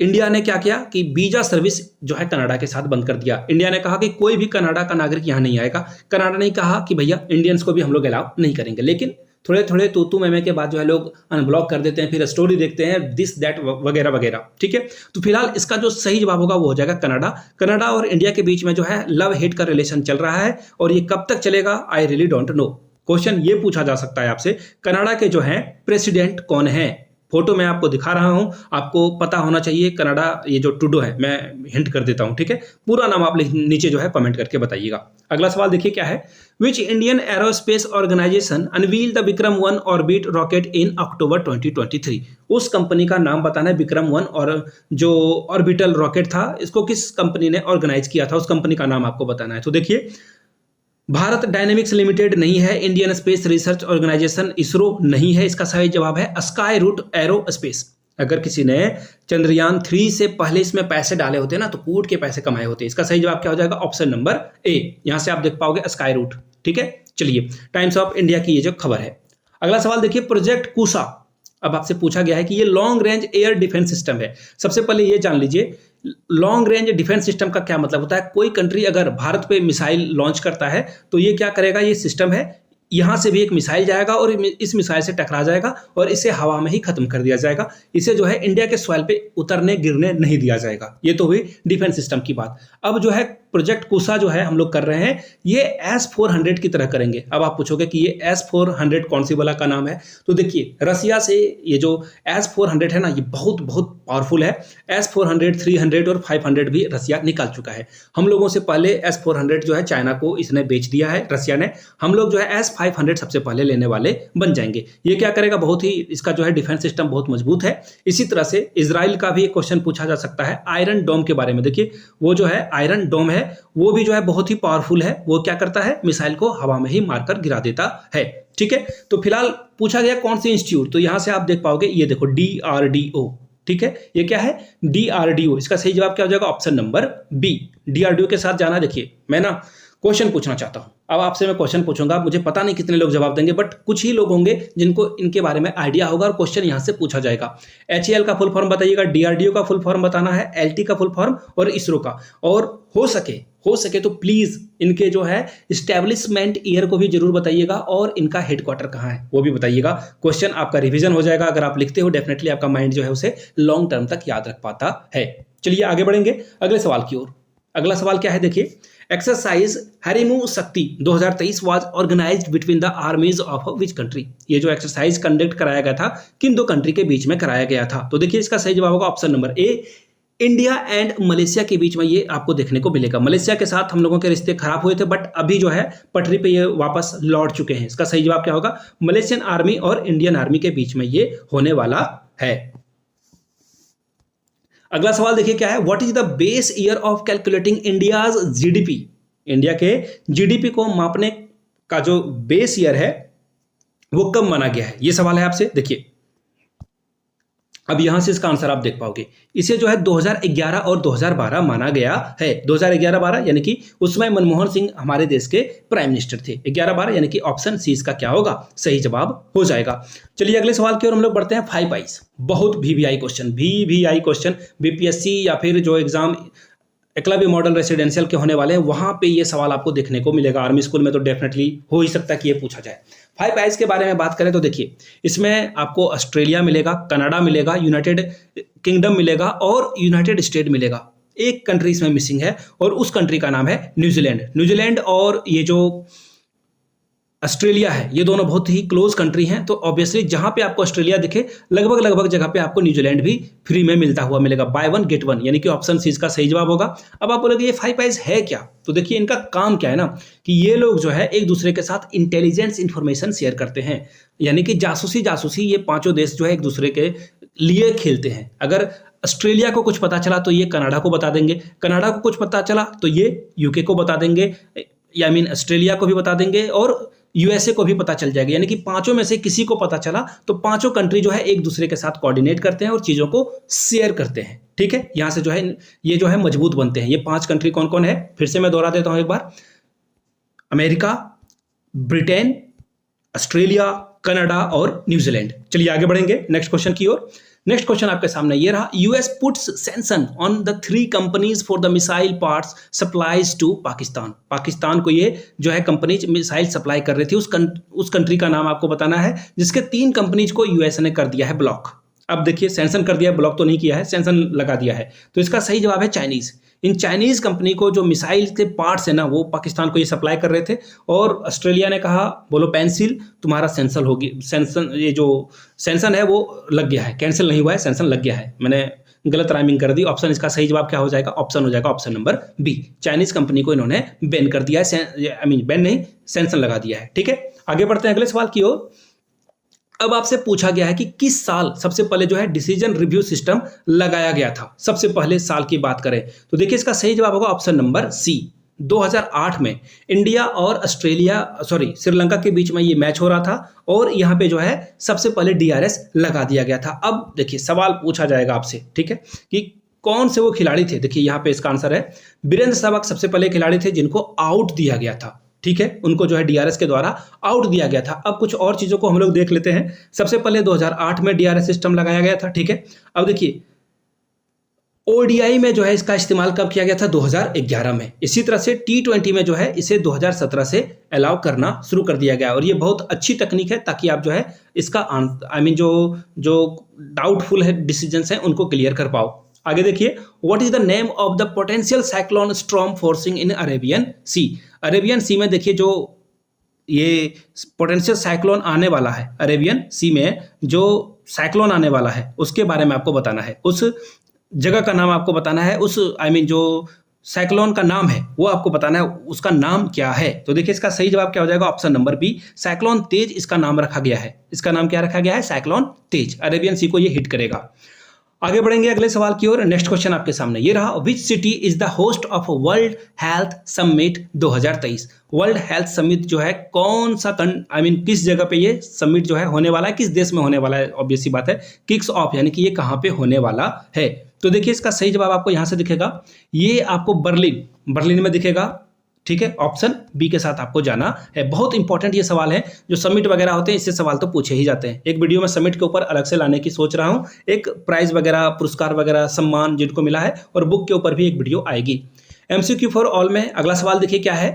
इंडिया ने क्या किया कि वीजा सर्विस जो है कनाडा के साथ बंद कर दिया। इंडिया ने कहा कि कोई भी कनाडा का नागरिक यहाँ नहीं आएगा। कनाडा ने कहा कि भैया इंडियंस को भी हम लोग अलाउ नहीं करेंगे। लेकिन थोड़े थोड़े तू मैं के बाद जो है लोग अनब्लॉक कर देते हैं, फिर स्टोरी देखते हैं दिस दैट वगैरह वगैरह, ठीक है। तो फिलहाल इसका जो सही जवाब होगा वो हो जाएगा कनाडा। कनाडा और इंडिया के बीच में जो है लव हेट का रिलेशन चल रहा है, और ये कब तक चलेगा I really don't know. Question ये पूछा जा सकता है आपसे, कनाडा के जो है प्रेसिडेंट कौन है। फोटो मैं आपको दिखा रहा हूं, आपको पता होना चाहिए कनाडा, ये जो ट्रूडो है, मैं हिंट कर देता हूं, ठीक है। पूरा नाम आप नीचे जो है कमेंट करके बताइएगा। अगला सवाल देखिए क्या है। Which Indian aerospace organization unveil the Vikram one orbit rocket in October 2023। उस कंपनी का नाम बताना है। विक्रम-1 और जो ऑर्बिटल रॉकेट था, इसको किस कंपनी ने ऑर्गेनाइज किया था, उस कंपनी का नाम आपको बताना है। तो देखिए भारत डायनेमिक्स लिमिटेड नहीं है, Indian space research organisation ISRO नहीं है, इसका सही जवाब है स्काई रूट एरोस्पेस। अगर किसी ने चंद्रयान 3 से पहले इसमें पैसे डाले होते ना तो कूट के पैसे कमाए होते। इसका सही जवाब क्या हो जाएगा? Option number A. यहां से आप देख पाओगे स्काई रूट, ठीक है। चलिए टाइम्स ऑफ इंडिया की ये जो खबर है। अगला सवाल देखिए, प्रोजेक्ट कुसा। अब आपसे पूछा गया है कि ये long range air defence system है। सबसे पहले ये जान लीजिए लॉन्ग रेंज डिफेंस सिस्टम का क्या मतलब होता है। कोई कंट्री अगर भारत पे मिसाइल लॉन्च करता है तो ये क्या करेगा, ये सिस्टम है यहाँ से भी एक मिसाइल जाएगा और इस मिसाइल से टकरा जाएगा और इसे हवा में ही खत्म कर दिया जाएगा। इसे जो है इंडिया के सॉइल पे उतरने गिरने नहीं दिया जाएगा। ये तो हुई डिफेंस सिस्टम की बात। अब जो है प्रोजेक्ट कुसा जो है हम लोग कर रहे हैं, ये S-400 की तरह करेंगे। अब आप पूछोगे कि ये S-400 कौन सी वाला का नाम है, तो देखिए रसिया से ये जो S-400 है ना, ये बहुत बहुत पावरफुल है। S-400, 300 और 500 भी रसिया निकाल चुका है। हम लोगों से पहले S-400 जो है चाइना को इसने बेच दिया है, रसिया ने। हम लोग जो है S-500 सबसे पहले लेने वाले बन जाएंगे। ये क्या करेगा, बहुत ही इसका जो है डिफेंस सिस्टम बहुत मजबूत है। इसी तरह से इजराइल का भी एक क्वेश्चन पूछा जा सकता है आयरन डोम के बारे में। देखिए वो जो है आयरन डोम है, वो भी जो है बहुत ही पावरफुल है। वो क्या करता है, मिसाइल को हवा में ही मारकर गिरा देता है। ठीक है, तो फिलहाल पूछा गया कौन सी इंस्टीट्यूट, तो यहां से आप देख पाओगे, ये देखो DRDO। ठीक है, ये क्या है, DRDO। इसका सही जवाब क्या हो जाएगा, ऑप्शन नंबर बी, DRDO के साथ जाना। देखिए मैं ना क्वेश्चन पूछना चाहता हूं, अब आपसे मैं क्वेश्चन पूछूंगा, मुझे पता नहीं कितने लोग जवाब देंगे, बट कुछ ही लोग होंगे जिनको इनके बारे में आइडिया होगा और क्वेश्चन यहां से पूछा जाएगा। HAL का फुल फॉर्म बताइएगा, DRDO का फुल फॉर्म बताना है, LT का फुल फॉर्म और इसरो का। और हो सके तो प्लीज इनके जो है इस्टेब्लिशमेंट ईयर को भी जरूर बताइएगा और इनका हेडक्वार्टर कहाँ है वो भी बताइएगा। क्वेश्चन आपका रिवीजन हो जाएगा। अगर आप लिखते हो डेफिनेटली आपका माइंड जो है उसे लॉन्ग टर्म तक याद रख पाता है। चलिए आगे बढ़ेंगे अगले सवाल की ओर। अगला सवाल क्या है, देखिए, exercise Harimau Shakti 2023 was organised between the armies of which country. ये जो एक्सरसाइज कंडक्ट कराया गया था किन दो कंट्री के बीच में कराया गया था, तो देखिए इसका सही जवाब होगा option number A, India and Malaysia के बीच में ये आपको देखने को मिलेगा। मलेशिया के साथ हम लोगों के रिश्ते खराब हुए थे, बट अभी जो है पटरी पे ये वापस लौट चुके हैं। इसका सही जवाब क्या होगा, मलेशियन आर्मी और इंडियन आर्मी के बीच में ये होने वाला है। अगला सवाल देखिए क्या है, what is the base year of calculating India's GDP। India के GDP को मापने का जो बेस ईयर है वो कब माना गया है, ये सवाल है आपसे। देखिए अब यहां से इसका आंसर आप देख पाओगे, इसे जो है 2011 और 2012 माना गया है। 2011-12 यानी कि उसमें मनमोहन सिंह हमारे देश के प्राइम मिनिस्टर थे। 11-12 यानी कि ऑप्शन सी इसका क्या होगा, सही जवाब हो जाएगा। चलिए अगले सवाल की ओर हम लोग बढ़ते हैं। 5 आइज, बहुत VVI क्वेश्चन BPSC या फिर जो एग्जाम एकलव्य मॉडल रेसिडेंशियल के होने वाले हैं वहां पे ये सवाल आपको देखने को मिलेगा। आर्मी स्कूल में तो डेफिनेटली हो ही सकता है कि ये पूछा जाए। 5 आइज के बारे में बात करें तो देखिए इसमें आपको ऑस्ट्रेलिया मिलेगा, कनाडा मिलेगा, यूनाइटेड किंगडम मिलेगा और यूनाइटेड स्टेट मिलेगा। एक कंट्री इसमें मिसिंग है और उस कंट्री का नाम है न्यूजीलैंड और ये जो ऑस्ट्रेलिया है, ये दोनों बहुत ही क्लोज कंट्री हैं। तो ऑब्वियसली जहां पे आपको ऑस्ट्रेलिया दिखे लगभग जगह पे आपको न्यूजीलैंड भी फ्री में मिलता हुआ मिलेगा। बाय वन गेट वन, यानी कि ऑप्शन सी इसका सही जवाब होगा। अब आप बोलोगे ये 5 आइज है क्या, तो देखिए इनका काम क्या है ना कि ये लोग जो है एक दूसरे के साथ इंटेलिजेंस इंफॉर्मेशन शेयर करते हैं, यानी कि जासूसी ये पांचों देश जो है एक दूसरे के लिए खेलते हैं। अगर ऑस्ट्रेलिया को कुछ पता चला तो ये कनाडा को बता देंगे, कनाडा को कुछ पता चला तो ये यूके को बता देंगे, या मीन ऑस्ट्रेलिया को भी बता देंगे और USA को भी पता चल जाएगा। यानी कि पांचों में से किसी को पता चला तो पांचों कंट्री जो है एक दूसरे के साथ कोऑर्डिनेट करते हैं और चीजों को शेयर करते हैं। ठीक है, यहां से जो है ये जो है मजबूत बनते हैं। ये 5 कंट्री कौन कौन है, फिर से मैं दोहरा देता हूं एक बार, अमेरिका, ब्रिटेन, ऑस्ट्रेलिया, कनाडा और न्यूजीलैंड। चलिए आगे बढ़ेंगे नेक्स्ट क्वेश्चन की ओर। नेक्स्ट क्वेश्चन आपके सामने ये रहा, US puts sanction on the 3 companies for the missile parts supplies to Pakistan. Pakistan को ये जो है कंपनीज मिसाइल सप्लाई कर रही थी, उस कंट्री का नाम आपको बताना है जिसके 3 कंपनीज को US ने कर दिया है ब्लॉक। अब देखिए सैंक्शन कर दिया है, ब्लॉक तो नहीं किया है, सैंक्शन लगा दिया है। तो इसका सही जवाब है चाइनीज। इन चाइनीज कंपनी को जो मिसाइल के पार्ट्स है ना वो पाकिस्तान को ये सप्लाई कर रहे थे और ऑस्ट्रेलिया ने कहा बोलो पेंसिल तुम्हारा सैंक्शन होगी, सैंक्शन ये जो सैंक्शन है वो लग गया है, कैंसिल नहीं हुआ है, सैंक्शन लग गया है। मैंने गलत राइमिंग कर दी। ऑप्शन इसका सही जवाब क्या हो जाएगा, ऑप्शन हो जाएगा option number B. Chinese company को इन्होंने बैन कर दिया है, बैन नहीं सैंक्शन लगा दिया है। ठीक है, आगे बढ़ते हैं अगले सवाल की ओर। अब आपसे पूछा गया है कि किस साल सबसे पहले जो है डिसीजन रिव्यू सिस्टम लगाया गया था। सबसे पहले साल की बात करें तो देखिए इसका सही जवाब होगा ऑप्शन नंबर सी, 2008 में इंडिया और श्रीलंका के बीच में ये मैच हो रहा था और यहाँ पे जो है सबसे पहले DRS लगा दिया गया था। अब देखिए सवाल पूछा जाएगा आपसे, ठीक है, कि कौन से वो खिलाड़ी थे। देखिए यहाँ पे इसका आंसर है वीरेंद्र सहवाग सबसे पहले खिलाड़ी थे जिनको आउट दिया गया था। ठीक है, उनको जो है DRS के द्वारा आउट दिया गया था। अब कुछ और चीजों को हम लोग देख लेते हैं। सबसे पहले 2008 में DRS सिस्टम लगाया गया था। ठीक है, अब देखिए ओडीआई में जो है इसका इस्तेमाल कब किया गया था? 2011 में। इसी तरह से T20 में जो है इसे 2017 से अलाउ करना शुरू कर दिया गया और ये बहुत अच्छी तकनीक है ताकि आप जो है इसका जो डाउटफुल है डिसीजंस हैं उनको क्लियर कर पाओ। आगे देखिए, what is the name of the potential cyclone storm forcing in Arabian sea? Arabian sea में देखिए जो ये पोटेंशियल साइक्लोन आने वाला है, अरेबियन सी में जो साइक्लोन आने वाला है उसके बारे में आपको बताना है, उस जगह का नाम आपको बताना है, उस जो साइक्लोन का नाम है वो आपको बताना है, उसका नाम क्या है। तो देखिए इसका सही जवाब क्या हो जाएगा? ऑप्शन नंबर बी, साइक्लोन तेज इसका नाम रखा गया है। इसका नाम क्या रखा गया है? साइक्लोन तेज। अरेबियन सी को ये हिट करेगा। आगे बढ़ेंगे अगले सवाल की ओर। नेक्स्ट क्वेश्चन आपके सामने ये रहा, which city is the host of world health summit 2023? World health summit जो है कौन सा किस जगह पे ये समिट जो है होने वाला है, किस देश में होने वाला है? ऑब्वियस सी बात है, किक्स ऑफ, यानी कि ये कहाँ पे होने वाला है। तो देखिए इसका सही जवाब आपको यहां से दिखेगा, ये आपको बर्लिन में दिखेगा। ठीक है, ऑप्शन बी के साथ आपको जाना है। बहुत इंपॉर्टेंट ये सवाल है, जो समिट वगैरह होते हैं इससे सवाल तो पूछे ही जाते हैं। एक वीडियो में समिट के ऊपर अलग से लाने की सोच रहा हूं, एक प्राइज वगैरह, पुरस्कार वगैरह, सम्मान जिनको मिला है, और बुक के ऊपर भी एक वीडियो आएगी। MCQ फॉर ऑल में अगला सवाल देखिए क्या है,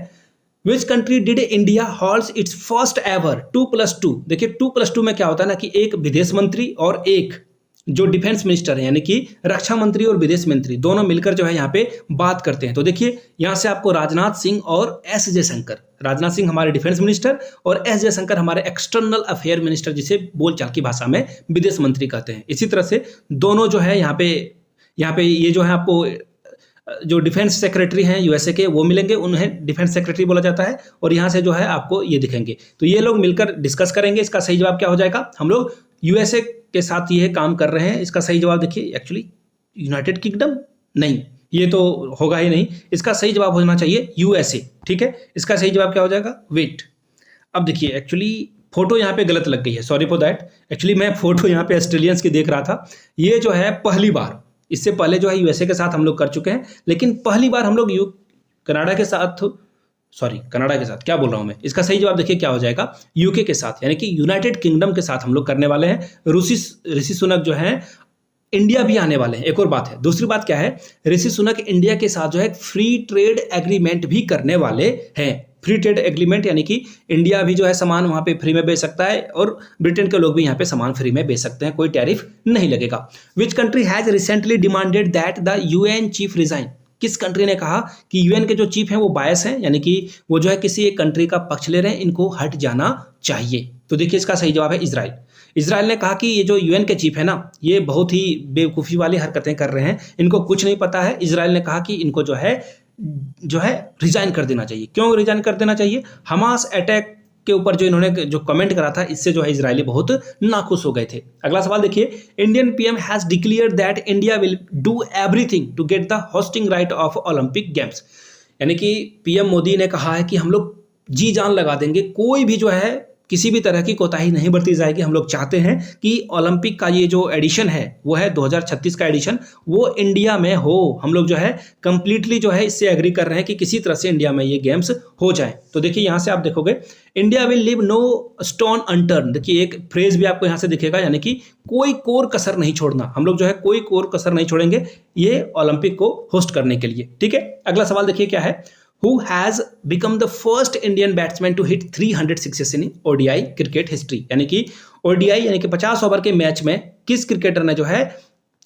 which country did India holds its first ever 2+2? देखिए 2+2 में क्या होता है ना कि एक विदेश मंत्री और एक जो डिफेंस मिनिस्टर है, यानी कि रक्षा मंत्री और विदेश मंत्री दोनों मिलकर जो है यहाँ पे बात करते हैं। तो देखिए यहाँ से आपको राजनाथ सिंह और एस जयशंकर, राजनाथ सिंह हमारे डिफेंस मिनिस्टर और एस जयशंकर हमारे एक्सटर्नल अफेयर मिनिस्टर, जिसे बोलचाल की भाषा में विदेश मंत्री कहते हैं। इसी तरह से दोनों जो है यहाँ पे ये जो है आपको जो डिफेंस सेक्रेटरी हैं यूएसए के वो मिलेंगे, उन्हें डिफेंस सेक्रेटरी बोला जाता है, और यहाँ से जो है आपको ये दिखेंगे। तो ये लोग मिलकर डिस्कस करेंगे। इसका सही जवाब क्या हो जाएगा? हम लोग यूएसए के साथ ये काम कर रहे हैं। इसका सही जवाब देखिए, एक्चुअली यूनाइटेड किंगडम नहीं, ये तो होगा ही नहीं। इसका सही जवाब होना चाहिए यूएसए। ठीक है, इसका सही जवाब क्या हो जाएगा? वेट, अब देखिए एक्चुअली फोटो यहाँ पे गलत लग गई है, सॉरी फॉर दैट। एक्चुअली मैं फोटो यहाँ पे ऑस्ट्रेलियंस की देख रहा था। ये जो है पहली बार, इससे पहले जो है यूएसए के साथ हम लोग कर चुके हैं, लेकिन पहली बार हम लोग कनाडा के साथ क्या बोल रहा हूं मैं? इसका सही जवाब देखिए क्या हो जाएगा? यूके के साथ, यानी कि यूनाइटेड किंगडम के साथ हम लोग करने वाले हैं। ऋषि सुनक जो है इंडिया भी आने वाले हैं। एक और बात है, दूसरी बात क्या है, ऋषि सुनक इंडिया के साथ जो है फ्री ट्रेड एग्रीमेंट भी करने वाले हैं। फ्री ट्रेड एग्रीमेंट यानी कि इंडिया भी जो है सामान वहां पे फ्री में बेच सकता है और ब्रिटेन के लोग भी यहाँ पे सामान फ्री में बेच सकते हैं, कोई टैरिफ नहीं लगेगा। विच country has recently demanded that the UN chief resign? किस कंट्री ने कहा कि यूएन के जो चीफ हैं वो बायस हैं, यानी कि वो जो है किसी एक कंट्री का पक्ष ले रहे हैं, इनको हट जाना चाहिए। तो देखिए इसका सही जवाब है इजराइल। इजराइल ने कहा कि ये जो यूएन के चीफ है ना, ये बहुत ही बेवकूफ़ी वाली हरकतें कर रहे हैं, इनको कुछ नहीं पता है। इजराइल ने कहा कि इनको जो है रिजाइन कर देना चाहिए। क्यों रिजाइन कर देना चाहिए? हमास अटैक के ऊपर जो इन्होंने जो कमेंट करा था, इससे जो है इजरायली बहुत नाखुश हो गए थे। अगला सवाल देखिए, Indian PM has declared that India will do everything to get the hosting right of Olympic games. यानी कि पीएम मोदी ने कहा है कि हम लोग जी जान लगा देंगे, कोई भी जो है किसी भी तरह की कोताही नहीं बरती जाएगी। हम लोग चाहते हैं कि ओलंपिक का ये जो एडिशन है वो है 2036 का एडिशन, वो इंडिया में हो। हम लोग जो है कंप्लीटली जो है इससे एग्री कर रहे हैं कि किसी तरह से इंडिया में ये गेम्स हो जाए। तो देखिए यहाँ से आप देखोगे, India will leave no stone unturn. देखिए एक फ्रेज भी आपको यहाँ से दिखेगा, यानी कि कोई कोर कसर नहीं छोड़ना। हम लोग जो है कोई कोर कसर नहीं छोड़ेंगे ये ओलंपिक को होस्ट करने के लिए। ठीक है, अगला सवाल देखिए क्या है, Who has become the first Indian batsman to hit 300 sixes in ODI cricket history? यानी कि ODI यानी कि 50 ओवर के मैच में किस क्रिकेटर ने जो है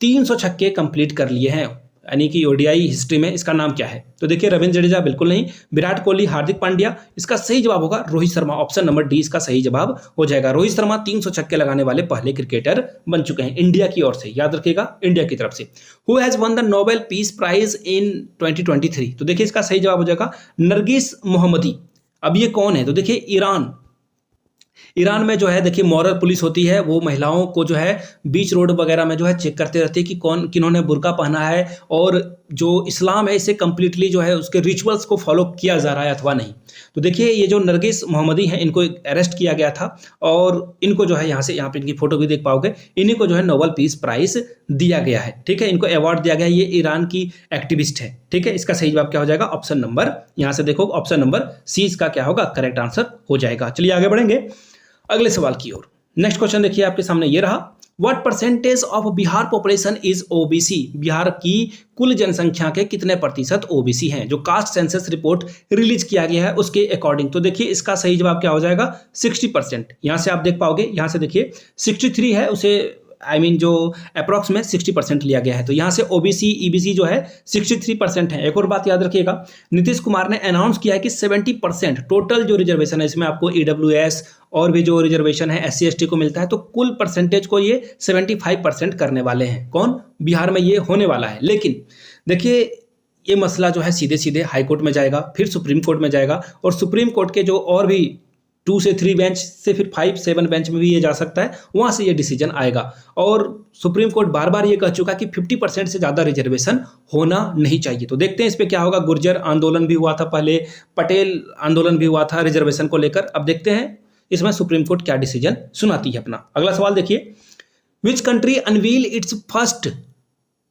300 छक्के कंप्लीट कर लिए हैं, यानी कि ODI हिस्ट्री में? इसका नाम क्या है? तो देखिए रविंद्र जडेजा बिल्कुल नहीं, विराट कोहली, हार्दिक पांड्या। इसका सही जवाब होगा Rohit Sharma. Option number D इसका सही जवाब हो जाएगा। रोहित शर्मा 300 छक्के लगाने वाले पहले क्रिकेटर बन चुके हैं इंडिया की ओर से, याद रखिएगा, इंडिया की तरफ से। Who has won the Nobel peace prize in 2023? तो देखिए इसका सही जवाब हो जाएगा नरगिस मोहम्मदी। अब ये कौन है? तो देखिए ईरान में जो है देखिए मॉरल पुलिस होती है, वो महिलाओं को जो है बीच रोड वगैरह में जो है चेक करते रहते हैं कि कौन किन्होंने बुर्का पहना है, और जो इस्लाम है इसे कंप्लीटली जो है उसके रिचुअल्स को फॉलो किया जा रहा है अथवा नहीं। तो देखिए ये जो नरगिस मोहम्मदी हैं, इनको अरेस्ट किया गया था, और इनको जो है यहाँ पे इनकी फोटो भी देख पाओगे, इन्हीं को जो है नोबेल पीस प्राइज दिया गया है। ठीक है, इनको अवार्ड दिया गया है, ये ईरान की एक्टिविस्ट है। ठीक है, इसका सही जवाब क्या हो जाएगा? ऑप्शन नंबर, यहाँ से देखो ऑप्शन नंबर सी इसका क्या होगा? करेक्ट आंसर हो जाएगा। चलिए आगे बढ़ेंगे अगले सवाल की ओर। नेक्स्ट क्वेश्चन देखिए आपके सामने ये रहा, what percentage of Bihar population is OBC? Bihar की कुल जनसंख्या के कितने प्रतिशत ओबीसी हैं? जो कास्ट सेंसस रिपोर्ट रिलीज किया गया है उसके अकॉर्डिंग। तो देखिए इसका सही जवाब क्या हो जाएगा, 60%। यहां से आप देख पाओगे, यहां से देखिए 63 है, उसे जो अप्रॉक्स में 60% लिया गया है। तो यहाँ से ओबीसी ईबीसी जो है 63% है। एक और बात याद रखिएगा, नीतीश कुमार ने अनाउंस किया है कि 70% टोटल जो रिजर्वेशन है, इसमें आपको ईडब्ल्यूएस और भी जो रिजर्वेशन है SC ST को मिलता है, तो कुल परसेंटेज को ये 75% करने वाले हैं। कौन? बिहार में ये होने वाला है। लेकिन देखिए ये मसला जो है सीधे सीधे हाई कोर्ट में जाएगा, फिर सुप्रीम कोर्ट में जाएगा, और सुप्रीम कोर्ट के जो और भी 2 से 3 बेंच से फिर 5, 7 बेंच में भी ये जा सकता है, वहां से ये डिसीजन आएगा। और सुप्रीम कोर्ट बार बार ये कह चुका कि 50% से ज़्यादा रिजर्वेशन होना नहीं चाहिए। तो देखते हैं इस पर क्या होगा। गुर्जर आंदोलन भी हुआ था पहले, पटेल आंदोलन भी हुआ था रिजर्वेशन को लेकर। अब देखते हैं इसमें सुप्रीम कोर्ट क्या डिसीजन सुनाती है अपना। अगला सवाल देखिए, which country unveil it's first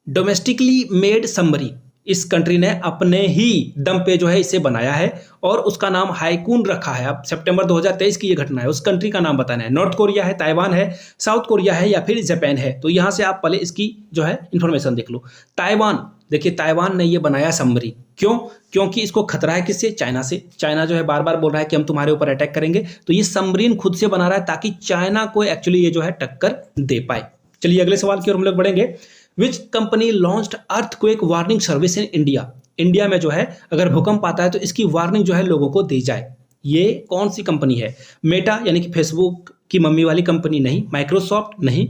domestically made submarine? इस कंट्री ने अपने ही दम पे जो है इसे बनाया है और उसका नाम हाइकून रखा है। अब सितंबर 2023 की ये घटना है, उस कंट्री का नाम बताना है। नॉर्थ कोरिया है, ताइवान है, साउथ कोरिया है या फिर जापान है? तो यहाँ से आप पहले इसकी जो है इंफॉर्मेशन देख लो। ताइवान, देखिए ताइवान ने ये बनाया सबमरीन। क्यों? क्योंकि इसको खतरा है किससे? चाइना से। चाइना जो है बार बार बोल रहा है कि हम तुम्हारे ऊपर अटैक करेंगे, तो ये सबमरीन खुद से बना रहा है ताकि चाइना को एक्चुअली ये जो है टक्कर दे पाए। चलिए अगले सवाल की ओर हम लोग बढ़ेंगे। Which company launched earthquake warning service in India? India में जो है अगर भूकंप आता है तो इसकी वार्निंग जो है लोगों को दी जाए। ये कौन सी कंपनी है? मेटा यानी कि फेसबुक की मम्मी वाली कंपनी नहीं, माइक्रोसॉफ्ट नहीं,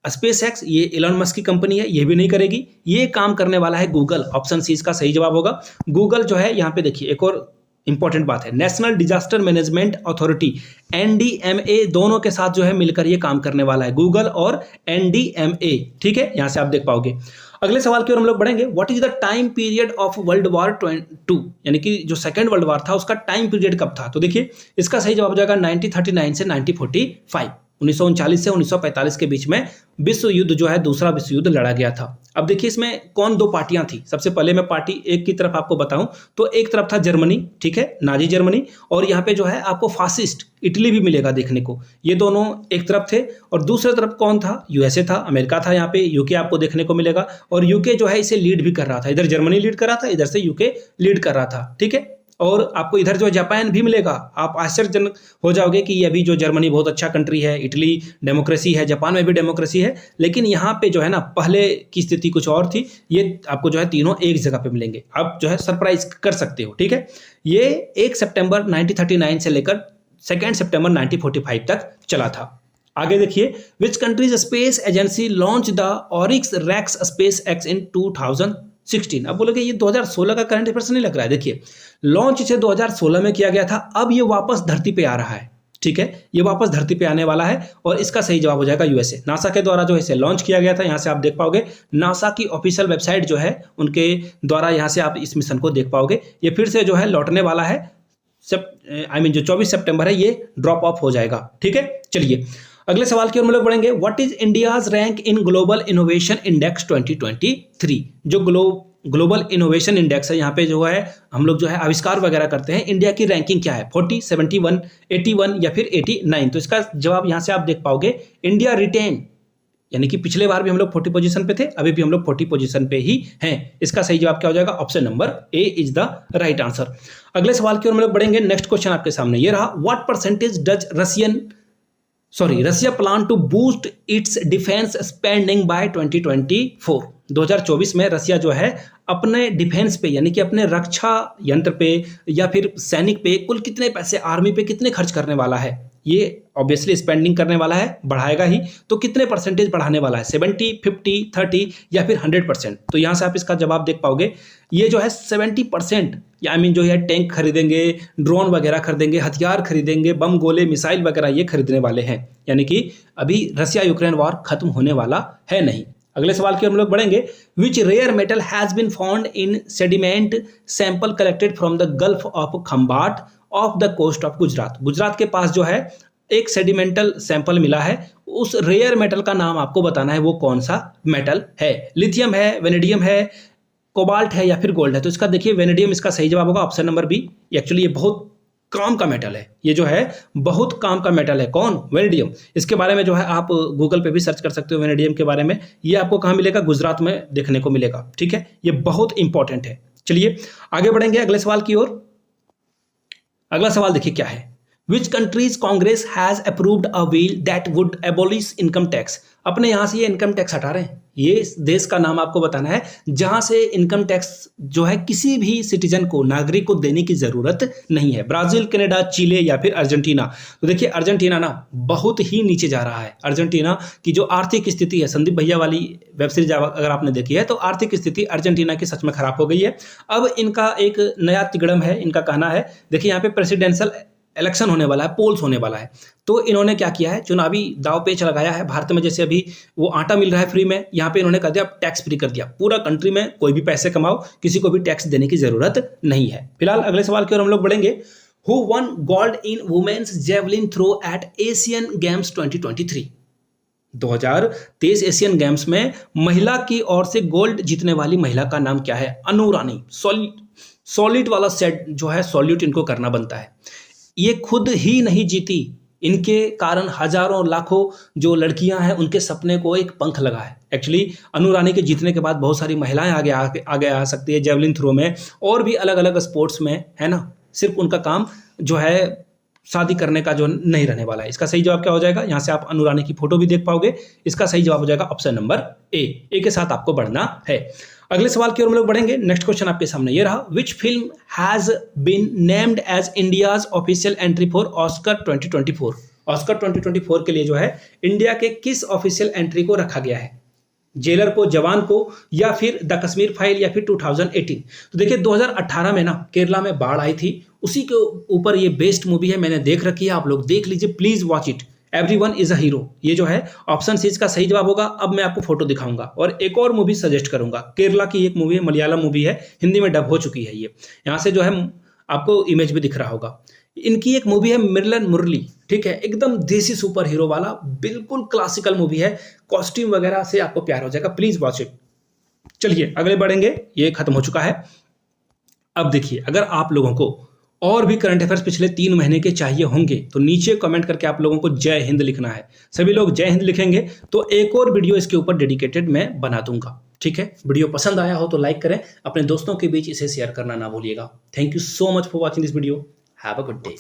स्पेस एक्स ये एलन मस्क की कंपनी है, ये भी नहीं करेगी। ये काम करने वाला है गूगल। ऑप्शन सी इसका सही जवाब होगा। गूगल जो है यहाँ पे देखिए एक और इंपॉर्टेंट बात है, national disaster management authority NDMA दोनों के साथ जो है मिलकर ये काम करने वाला है, गूगल और NDMA। ठीक है, यहां से आप देख पाओगे। अगले सवाल की ओर हम लोग बढ़ेंगे। What is the time period of world war 2? यानी कि जो सेकंड वर्ल्ड वॉर था उसका टाइम पीरियड कब था? तो देखिए इसका सही जवाब हो जाएगा 1939 से 1945। 1939 से 1945 के बीच में विश्व युद्ध जो है, दूसरा विश्व युद्ध लड़ा गया था। अब देखिए इसमें कौन दो पार्टियां थी। सबसे पहले मैं पार्टी एक की तरफ आपको बताऊं तो एक तरफ था जर्मनी, ठीक है, नाजी जर्मनी, और यहाँ पे जो है आपको फासिस्ट इटली भी मिलेगा देखने को। ये दोनों एक तरफ थे, और दूसरे तरफ कौन था? USA था, अमेरिका था। यहाँ पे UK आपको देखने को मिलेगा, और UK जो है इसे लीड भी कर रहा था। इधर जर्मनी लीड कर रहा था, इधर से UK लीड कर रहा था। ठीक है, और आपको इधर जो जापान भी मिलेगा। आप आश्चर्यजनक हो जाओगे कि अभी जो जर्मनी बहुत अच्छा कंट्री है, इटली डेमोक्रेसी है, जापान में भी डेमोक्रेसी है, लेकिन यहाँ पे जो है ना पहले की स्थिति कुछ और थी। ये आपको जो है तीनों एक जगह पे मिलेंगे। आप जो है सरप्राइज कर सकते हो। ठीक है, ये 1 सितंबर 1939 से लेकर 2 सितंबर 1945 तक चला था। आगे देखिए, which countries space agency launch the Orix Rex SpaceX in 2016? अब बोलोगे ये 2016 का करंट अफेयर्स नहीं लग रहा है। देखिए लॉन्च इसे 2016 में किया गया था, अब ये वापस धरती पे आ रहा है। ठीक है, ये वापस धरती पे आने वाला है, और इसका सही जवाब हो जाएगा USA। नासा के द्वारा जो इसे लॉन्च किया गया था। यहाँ से आप देख पाओगे नासा की ऑफिशियल वेबसाइट जो है उनके द्वारा, यहाँ से आप इस मिशन को देख पाओगे। ये फिर से जो है लौटने वाला है, जो 24 सितंबर है ये ड्रॉप ऑफ हो जाएगा। ठीक है, चलिए अगले सवाल की ओर हम लोग बढ़ेंगे। What is India's rank in global innovation index 2023? जो ग्लोबल इनोवेशन इंडेक्स है, यहाँ पे जो है हम लोग जो है आविष्कार वगैरह करते हैं, इंडिया की रैंकिंग क्या है? 40, 71, 81 या फिर 89? तो इसका जवाब यहाँ से आप देख पाओगे, इंडिया रिटेन, यानी कि पिछले बार भी हम लोग 40 पोजीशन पे थे, अभी भी हम लोग 40 पोजीशन पे ही हैं। इसका सही जवाब क्या हो जाएगा? Option number A is the right answer. अगले सवाल की ओर हम लोग बढ़ेंगे। नेक्स्ट क्वेश्चन आपके सामने ये रहा, what percentage does Russia plan to boost its defence spending by 2024? 2024 में रसिया जो है अपने डिफेंस पे, यानी कि अपने रक्षा यंत्र पे या फिर सैनिक पे कुल कितने पैसे, आर्मी पे कितने खर्च करने वाला है? ये ऑब्वियसली स्पेंडिंग करने वाला है, बढ़ाएगा ही, तो कितने परसेंटेज बढ़ाने वाला है? 70, 50, 30 या फिर 100%? तो यहाँ से आप इसका जवाब देख पाओगे। ये जो है 70%, जो है टैंक खरीदेंगे, ड्रोन वगैरह खरीदेंगे, हथियार खरीदेंगे, बम गोले मिसाइल वगैरह ये खरीदने वाले हैं। यानी कि अभी रसिया यूक्रेन वॉर खत्म होने वाला है नहीं। अगले सवाल की हम लोग बढ़ेंगे। Which rare metal has been found in sediment sample collected from the Gulf of Khambhat off the coast of Gujarat? Gujarat के पास जो है एक सेडिमेंटल सैंपल मिला है, उस रेयर मेटल का नाम आपको बताना है, वो कौन सा मेटल है? लिथियम है, वेनेडियम है, कोबाल्ट है या फिर गोल्ड है? तो इसका देखिए वेनेडियम इसका सही जवाब होगा, ऑप्शन नंबर B। एक्चुअली ये बहुत काम का मेटल है, ये जो है बहुत काम का मेटल है। कौन? वेनेडियम। इसके बारे में जो है आप गूगल पे भी सर्च कर सकते हो वेनेडियम के बारे में। ये आपको कहाँ मिलेगा? गुजरात में देखने को मिलेगा। ठीक है, ये बहुत इंपॉर्टेंट है। चलिए आगे बढ़ेंगे अगले सवाल की ओर। अगला सवाल देखिए क्या है, which countries Congress has approved a bill that would abolish income tax. अपने यहां से ये इनकम टैक्स हटा रहे हैं। ये देश का नाम आपको बताना है जहां से इनकम टैक्स जो है किसी भी सिटीजन को, नागरिक को देने की जरूरत नहीं है। ब्राजील, कनाडा, चिले या फिर अर्जेंटीना। तो देखिए अर्जेंटीना ना बहुत ही नीचे जा रहा है। अर्जेंटीना की जो आर्थिक स्थिति है, संदीप भैया वाली वेब सीरीज अगर आपने देखी है तो आर्थिक स्थिति अर्जेंटीना की सच में खराब हो गई है। अब इनका एक नया तिगड़म है, इनका कहना है, देखिए यहाँ पे प्रेसिडेंशियल इलेक्शन होने वाला है, पोल्स होने वाला है, तो इन्होंने क्या किया है, चुनावी दाव पेच लगाया है। भारत में जैसे अभी वो आटा मिल रहा है फ्री में, यहाँ पे इन्होंने कह दिया टैक्स फ्री कर दिया। पूरा कंट्री में कोई भी पैसे कमाओ, किसी को भी टैक्स देने की जरूरत नहीं है। फिलहाल अगले सवाल की ओर हम लोग बढ़ेंगे। Who won gold in women's javelin throw at Asian games 2023। 2023 Asian games में महिला की ओर से गोल्ड जीतने वाली महिला का नाम क्या है? अनु रानी। सॉलिड वाला सेट जो है, सॉल्यूट इनको करना बनता है। ये खुद ही नहीं जीती, इनके कारण हजारों लाखों जो लड़कियां हैं उनके सपने को एक पंख लगा है। एक्चुअली अनु रानी के जीतने के बाद बहुत सारी महिलाएं आगे आ सकती है जेवलिन थ्रो में और भी अलग अलग स्पोर्ट्स में, है ना। सिर्फ उनका काम जो है शादी करने का जो नहीं रहने वाला है। इसका सही जवाब क्या हो जाएगा? यहाँ से आप अनु रानी की फोटो भी देख पाओगे। इसका सही जवाब हो जाएगा ऑप्शन नंबर ए के साथ आपको बढ़ना है। अगले सवाल की ओर हम लोग बढ़ेंगे। नेक्स्ट क्वेश्चन आपके सामने ये रहा, which film has been named as India's official entry for Oscar 2024। Oscar 2024 के लिए जो है इंडिया के किस ऑफिशियल एंट्री को रखा गया है? जेलर को, जवान को, या फिर द कश्मीर फाइल, या फिर 2018। तो देखिए 2018 में ना केरला में बाढ़ आई थी, उसी के ऊपर ये बेस्ड मूवी है, मैंने देख रखी है, आप लोग देख लीजिए, please watch it. Everyone is a hero, ये जो है ऑप्शन सी का सही जवाब होगा। अब मैं आपको फोटो दिखाऊंगा और एक और मूवी सजेस्ट करूंगा। केरला की एक मूवी है, मलयालम मूवी है, हिंदी में डब हो चुकी है ये। यहाँ से जो है आपको इमेज भी दिख रहा होगा। इनकी एक मूवी है मिर्लन मुरली, ठीक है, एकदम देसी सुपर हीरो वाला, बिल्कुल क्लासिकल मूवी है, कॉस्ट्यूम वगैरह से आपको प्यार हो जाएगा, प्लीज वॉच इट। चलिए आगे बढ़ेंगे, ये खत्म हो चुका है। अब देखिए, अगर आप लोगों को और भी करंट अफेयर्स पिछले 3 महीने के चाहिए होंगे तो नीचे कमेंट करके आप लोगों को जय हिंद लिखना है। सभी लोग जय हिंद लिखेंगे तो एक और वीडियो इसके ऊपर डेडिकेटेड मैं बना दूंगा। ठीक है, वीडियो पसंद आया हो तो लाइक करें, अपने दोस्तों के बीच इसे शेयर करना ना भूलिएगा। Thank you so much for watching this video. Have a good day.